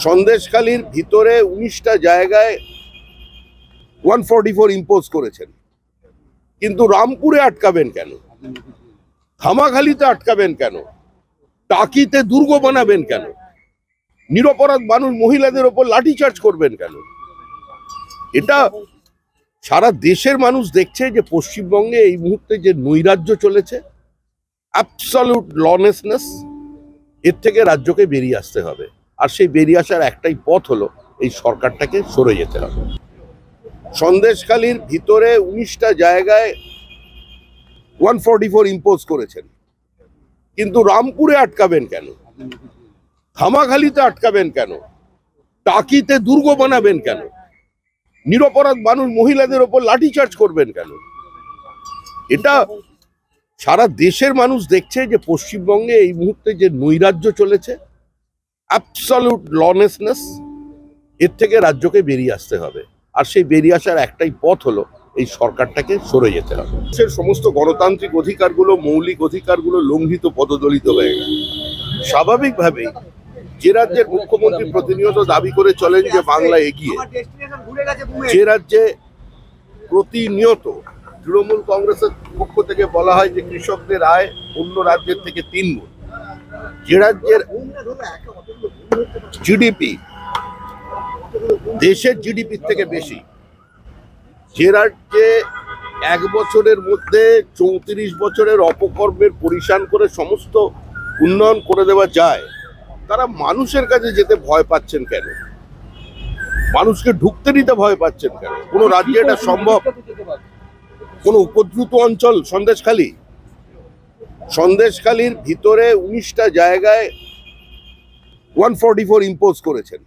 সন্দেশখালীর ভিতরে 19টা জায়গায় 144 ইম্পোজ করেছেন, কিন্তু রামপুরে আটকাবেন কেন? ধামাখালিতে আটকাবেন কেন? টাকিতে দুর্গ বানাবেন কেন? নিরপরাধ মানুষ মহিলাদের ওপর লাঠিচার্জ করবেন কেন? এটা সারা দেশের মানুষ দেখছে যে পশ্চিমবঙ্গে এই মুহূর্তে যে নৈরাজ্য চলেছে, অ্যাবসলিউট লনেসনেস, এর থেকে রাজ্যকে বেরিয়ে আসতে হবে। আর সেই বেরিয়ে আসার একটাই পথ হলো এই সরকারটাকে সরে যেতে হবে। সন্দেশখালীর ভিতরে 19টা জায়গায় 144 ইম্পোজ করেছেন, কিন্তু রামপুরে আটকাবেন কেন? ধামাখালিতে আটকাবেন কেন? টাকিতে দুর্গ বানাবেন কেন? নিরপরাধ মানুষ মহিলাদের ওপর লাঠিচার্জ করবেন কেন? এটা সারা দেশের মানুষ দেখছে যে পশ্চিমবঙ্গে এই মুহূর্তে যে নৈরাজ্য চলেছে, অ্যাবসলিউট লনেসনেস, এর থেকে রাজ্যকে বেরিয়ে আসতে হবে। আর সেই বেরিয়ে আসার একটাই পথ হলো এই সরকারটাকে সরে যেতে হবে। দেশের সমস্ত গণতান্ত্রিক অধিকারগুলো, মৌলিক অধিকারগুলো লঙ্ঘিত, পদদলিত হয়ে গেছে। স্বাভাবিকভাবেই যে রাজ্যের মুখ্যমন্ত্রী প্রতিনিয়ত দাবি করে চলেন যে বাংলা এগিয়ে, যে রাজ্যে প্রতিনিয়ত তৃণমূল কংগ্রেসের পক্ষ থেকে বলা হয় যে কৃষকদের আয় অন্য রাজ্যের থেকে 3 গুণ, যে রাজ্যের জিডিপি দেশের জিডিপির থেকে বেশি, যে রাজ্যে 1 বছরের মধ্যে 34 বছরের অপকর্মের পরিসান করে সমস্ত উন্নয়ন করে দেওয়া যায়, তারা মানুষের কাছে যেতে ভয় পাচ্ছেন কেন? মানুষকে ঢুকতে দিতে ভয় পাচ্ছেন কেন? কোন রাজ্যে এটা সম্ভব? কোন উপদ্রুত অঞ্চল সন্দেশখালী? সন্দেশখালীর ভিতরে 19টা জায়গায় 144 ইম্পোজ করেছেন,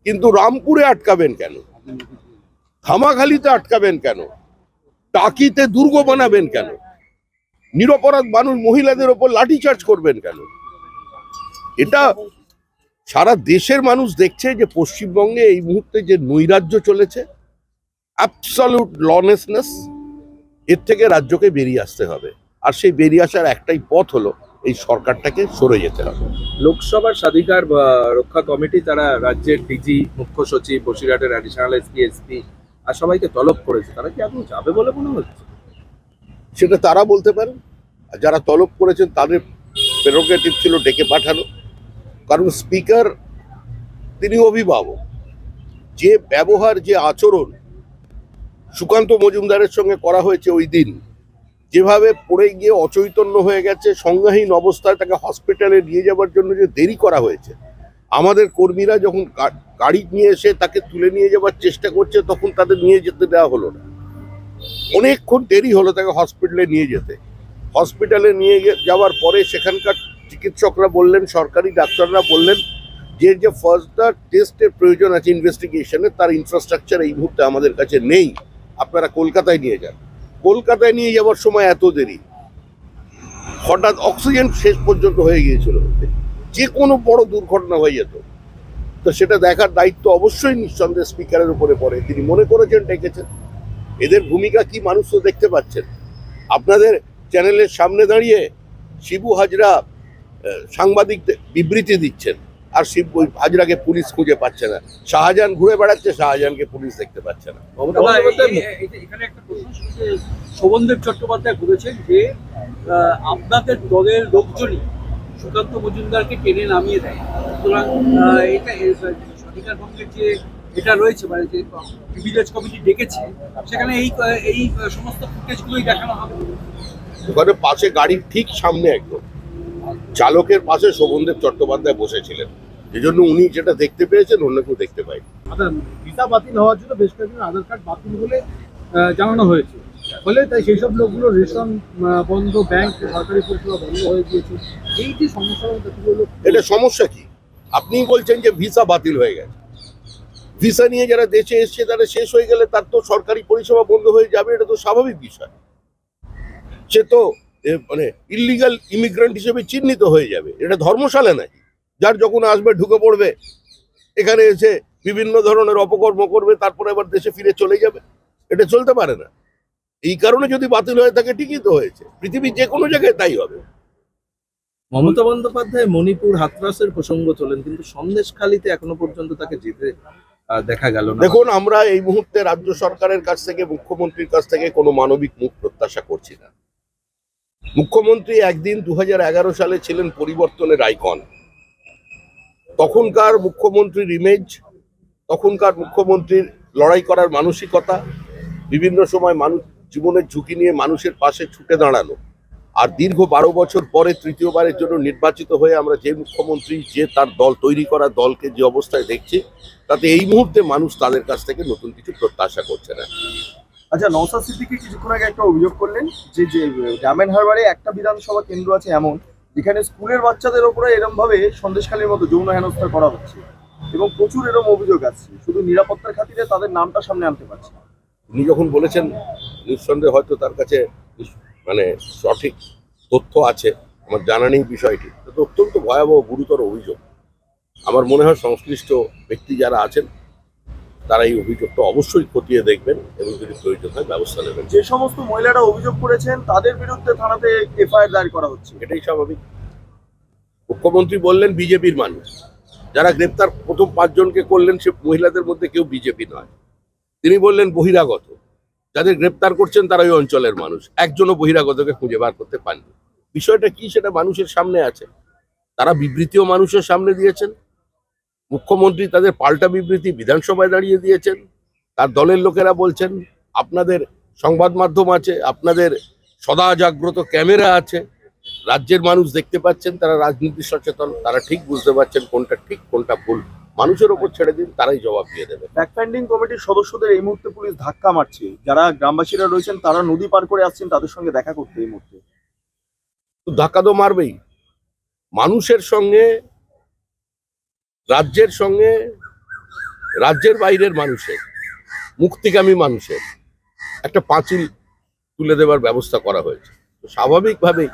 কিন্তু রামপুরে আটকাবেন কেন? ধামাখালিতে আটকাবেন কেন? টাকিতে দুর্গ বানাবেন কেন? নিরপরাধ মানুষ মহিলাদের ওপর লাঠিচার্জ করবেন কেন? এটা সারা দেশের মানুষ দেখছে যে পশ্চিমবঙ্গে এই মুহূর্তে যে নৈরাজ্য চলেছে, অ্যাবসলিউট লনেসনেস, এর থেকে রাজ্যকে বেরিয়ে আসতে হবে। আর সেই বেরিয়ে আসার একটাই পথ হলো এই সরকারটাকে সরে যেতে হবে। লোকসভার স্বাধিকার রক্ষা কমিটি তারা রাজ্যের ডিজি, মুখ্য সচিব, বসিরহাটের অ্যাডিশনাল এসপি আর সবাইকে তলব করেছে। তারা কি এখন যাবে বলে মনে হচ্ছে? সেটা তারা বলতে পারেন। আর যারা তলব করেছেন তাদের প্রেরোগেটিভ ছিল ডেকে পাঠানো, কারণ স্পিকার তিনি অভিভাবক। যে ব্যবহার, যে আচরণ সুকান্ত মজুমদারের সঙ্গে করা হয়েছে ওই দিন, যেভাবে পড়ে গিয়ে অচৈতন্য হয়ে গেছে, সংজ্ঞাহীন অবস্থায় তাকে হসপিটালে নিয়ে যাওয়ার জন্য যে দেরি করা হয়েছে, আমাদের কর্মীরা যখন গাড়ি নিয়ে এসে তাকে তুলে নিয়ে যাওয়ার চেষ্টা করছে তখন তাদের নিয়ে যেতে দেওয়া হলো না। অনেকক্ষণ দেরি হলো তাকে হসপিটালে নিয়ে যেতে। হসপিটালে নিয়ে যাওয়ার পরে সেখানকার চিকিৎসকরা বললেন, সরকারি ডাক্তাররা বললেন যে ফার্দার টেস্টের প্রয়োজন আছে ইনভেস্টিগেশনে, তার ইনফ্রাস্ট্রাকচার এই মুহূর্তে আমাদের কাছে নেই, আপনারা কলকাতায় নিয়ে যান। কলকাতায় নিয়ে যাওয়ার সময় এত দেরি, হঠাৎ অক্সিজেন শেষ পর্যন্ত হয়ে গিয়েছিল, যে কোনো বড় দুর্ঘটনা হয়ে যেত। তো সেটা দেখার দায়িত্ব অবশ্যই নিঃসন্দেহে স্পিকারের উপরে পড়ে। তিনি মনে করেছেন, ডেকেছেন। এদের ভূমিকা কি মানুষ তো দেখতে পাচ্ছেন। আপনাদের চ্যানেলের সামনে দাঁড়িয়ে শিবু হাজরা সাংবাদিকদের বিবৃতি দিচ্ছেন, আর শিবু হাজরাকে পুলিশ খুঁজে পাচ্ছে না। শাহজাহান ঘুরে বেড়াচ্ছে, শাহজাহানকে পুলিশ দেখতে পাচ্ছে না। এখানে একটা প্রশ্ন, শোভনদেব চট্টোপাধ্যায় বলেছেন যে আপনাদের দলের লোকজনই সুকান্ত মজুমদারকে টেনে নামিয়ে দেয়। সুতরাং এটা স্বাধিকার ভঙ্গের যে এটা রয়েছে, মানে যে প্রিভিলেজ কমিটি ডেকেছে, সেখানে এই সমস্ত ফুটেজগুলোই দেখানো হবে। ওখানে পাশে গাড়ির ঠিক সামনে একদম চালকের পাশে শোভনদেব চট্টোপাধ্যায় বসেছিলেন, এজন্য উনি যেটা দেখতে পেয়েছেন অন্য কেউ দেখতে পায়নি। ভিসা বাতিল হওয়ার জন্য বেশ কয়েকজন আধার কার্ড বাতিল বলে জানানো হয়েছে, ফলে তাই সেই সব লোকগুলো রেশন বন্ধ, ব্যাংক, সরকারি পরিষেবা বন্ধ হয়ে গিয়েছে। এই যে সমস্যা, এটা সমস্যা কি? আপনিই বলছেন যে ভিসা বাতিল হয়ে গেছে। ভিসা নিয়ে যারা দেশে এসছে তারা শেষ হয়ে গেলে তার তো সরকারি পরিষেবা বন্ধ হয়ে যাবে, এটা তো স্বাভাবিক বিষয়। সে তো মানে ইলিগাল ইমিগ্রেন্ট হিসেবে চিহ্নিত হয়ে যাবে। এটা ধর্মশালা নাকি যার যখন আসবে ঢুকে পড়বে, এখানে এসে বিভিন্ন ধরনের অপকর্ম করবে, তারপরে আবার দেশে ফিরে চলে যাবে? এটা চলতে পারে না। এই কারণে যদি বাতিল হয়ে থাকে, ঠিকই তো হয়েছে। পৃথিবীর যে কোনো জায়গায় তাই হবে। মমতা বন্দ্যোপাধ্যায় মণিপুর হাতরাসের প্রসঙ্গ তোলেন, কিন্তু সন্দেশখালিতে এখনো পর্যন্ত তাকে যেতে দেখা গেল না। দেখুন, আমরা এই মুহূর্তে রাজ্য সরকারের কাছ থেকে, মুখ্যমন্ত্রীর কাছ থেকে কোনো মানবিক মুখ প্রত্যাশা করছি না। মুখ্যমন্ত্রী একদিন 2011 সালে ছিলেন পরিবর্তনের আইকন। তখনকার মুখ্যমন্ত্রীর ইমেজ, তখনকার মুখ্যমন্ত্রীর লড়াই করার মানসিকতা, বিভিন্ন সময় মানুষ জীবনের ঝুঁকি নিয়ে মানুষের পাশে ছুটে দাঁড়ানো, আর দীর্ঘ 12 বছর পরে তৃতীয়বারের জন্য নির্বাচিত হয়ে আমরা যে মুখ্যমন্ত্রী, যে তার দল তৈরি করা দলকে যে অবস্থায় দেখছি, তাতে এই মুহূর্তে মানুষ তাদের কাছ থেকে নতুন কিছু প্রত্যাশা করছে না। আচ্ছা, নওশাদ সিদ্দিকী কিছুক্ষণ আগে একটা অভিযোগ করলেন যে ডায়মন্ড হারবারে একটা বিধানসভা কেন্দ্র আছে এমন যেখানে স্কুলের বাচ্চাদের ওপরে এরকম ভাবে সন্দেশখালীর মতো যৌন হেনস্থা করা হচ্ছে এবং প্রচুর এরকম অভিযোগ আসছে, শুধু নিরাপত্তার খাতিরে তাদের নামটা সামনে আনতে পারছে না। উনি যখন বলেছেন, নিঃসন্দেহে হয়তো তার কাছে মানে সঠিক তথ্য আছে, আমার জানা নেই বিষয়টি। এটা অত্যন্ত ভয়াবহ গুরুতর অভিযোগ। আমার মনে হয় সংশ্লিষ্ট ব্যক্তি যারা আছেন তারা এই অভিযোগটা অবশ্যই খতিয়ে দেখবেন এবং যদি প্রয়োজন হয় ব্যবস্থা নেবেন। যে সমস্ত মহিলারা অভিযোগ করেছেন তাদের বিরুদ্ধে থানাতে এফআইআর দায়ের করা হচ্ছে, এটাই স্বাভাবিক। মুখ্যমন্ত্রী বললেন বিজেপির মানুষ, যারা গ্রেপ্তার প্রথম 5 জনকে করলেন সে মহিলাদের মধ্যে কেউ বিজেপি নয়। তিনি বললেন বহিরাগত, যাদের গ্রেপ্তার করছেন তারা ওই অঞ্চলের মানুষ, একজনও বহিরাগতকে খুঁজে বার করতে পারেনি। বিষয়টা কি সেটা মানুষের সামনে আছে, তারা বিবৃতিও মানুষের সামনে দিয়েছেন। মুখ্যমন্ত্রী তাদের পাল্টা বিবৃতি বিধানসভায় দাঁড়িয়ে দিয়েছেন। তার দলের লোকেরা বলছেন আপনাদের সংবাদ মাধ্যম আছে, আপনাদের সদা জাগ্রত ক্যামেরা আছে, রাজ্যের মানুষ দেখতে পাচ্ছেন, তারা রাজনীতি সচেতন, তারা ঠিক বুঝতে পারছেন কোনটা ঠিক কোনটা ভুল। মানুষের ওপর ছেড়ে দিন, তারাই জবাব দিয়ে দেবে। ফ্যাক্ট ফাইন্ডিং কমিটির সদস্যদের এই মুহূর্তে পুলিশ ধাক্কা মারছে, যারা গ্রামবাসীরা রয়েছেন তারা নদী পার করে আসছেন তাদের সঙ্গে দেখা করতে এই মুহূর্তে। তো ধাক্কা তো মারবেই। মানুষের সঙ্গে, রাজ্যের সঙ্গে, রাজ্যের বাইরের মানুষের, মুক্তিকামী মানুষের একটা পাঁচিল তুলে দেওয়ার ব্যবস্থা করা হয়েছে। তো স্বাভাবিকভাবেই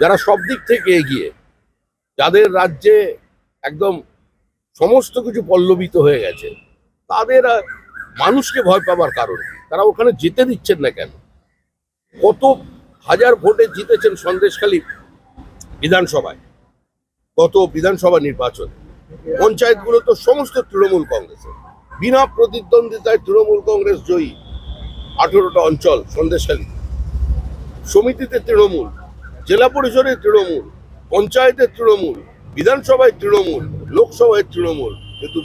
যারা সব দিক থেকে এগিয়ে, যাদের রাজ্যে একদম সমস্ত কিছু পল্লবিত হয়ে গেছে, তাদের মানুষকে ভয় পাবার কারণ কি? তারা ওখানে যেতে দিচ্ছেন না কেন? কত হাজার ভোটে জিতেছেন সন্দেশখালী বিধানসভায়, গত বিধানসভা নির্বাচনে। পঞ্চায়েতগুলো তো সমস্ত তৃণমূল কংগ্রেসের, বিনা প্রতিদ্বন্দ্বিতায় তৃণমূল কংগ্রেস জয়ী। 18টা অঞ্চল সন্দেশখালী, সমিতিতে তৃণমূল, জেলা পরিষদে তৃণমূল, পঞ্চায়েতের তৃণমূল, বিধানসভায় তৃণমূল, লোকসভায় তৃণমূল, কিন্তু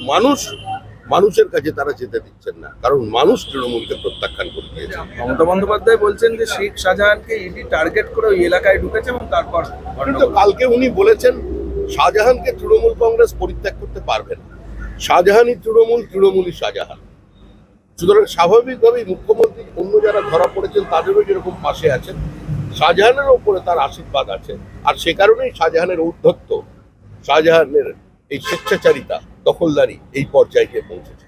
মানুষের কাছে তারা যেতে দিচ্ছেন না, কারণ মানুষ তৃণমূলকে প্রত্যাখ্যান করে দিয়েছে। মমতা বন্দ্যোপাধ্যায় বলছেন যে শেখ শাহজাহানকে ইডি টার্গেট করে ওই এলাকায় ঢুকেছে এবং তারপর কিন্তু কালকে উনি বলেছেন শাহজাহানকে তৃণমূল কংগ্রেস পরিত্যাগ করতে পারবে না। শাহজাহানই তৃণমূল, তৃণমূলই শাহজাহান। সুতরাং স্বাভাবিকভাবেই মুখ্যমন্ত্রী অন্য যারা ধরা পড়েছেন তাদেরও যেরকম পাশে আছেন, শাহজাহানের ওপরে তার আশীর্বাদ আছে। আর সে কারণেই শাহজাহানের ঔদ্ধত্য, শাহজাহানের এই স্বেচ্ছাচারিতা, দখলদারি এই পর্যায়ে গিয়ে পৌঁছেছে।